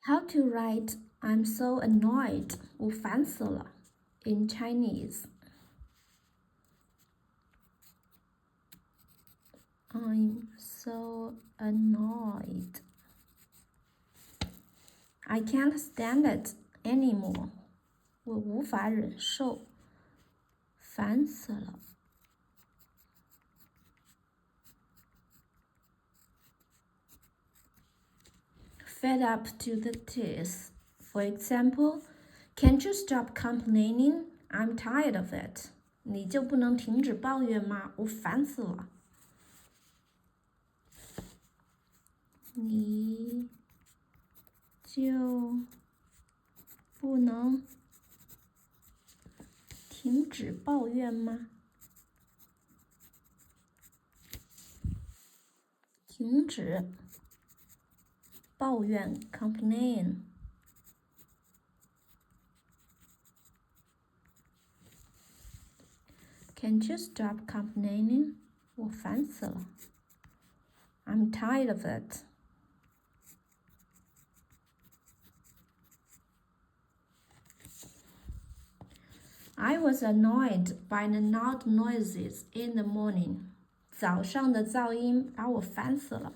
How to write I'm so annoyed 我烦死了 in Chinese. I'm so annoyed. I can't stand it anymore. 我无法忍受，烦死了。Fed up to the teeth. For example, can't you stop complaining? I'm tired of it. 你就不能停止抱怨吗？我烦死了。你就不能停止抱怨吗？停止抱怨 complain. Can't you stop complaining? 我烦死了。I'm tired of it. I was annoyed by the loud noises in the morning. 早上的噪音把我烦死了。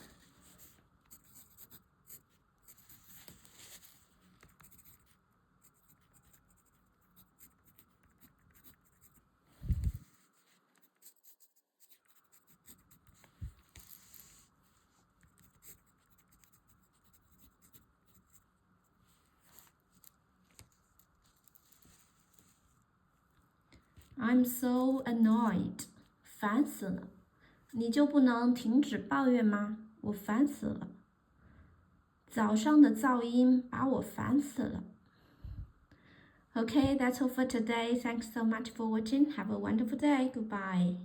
I'm so annoyed. 烦死了。你就不能停止抱怨吗？我烦死了。早上的噪音把我烦死了。Okay, that's all for today. Thanks so much for watching. Have a wonderful day. Goodbye.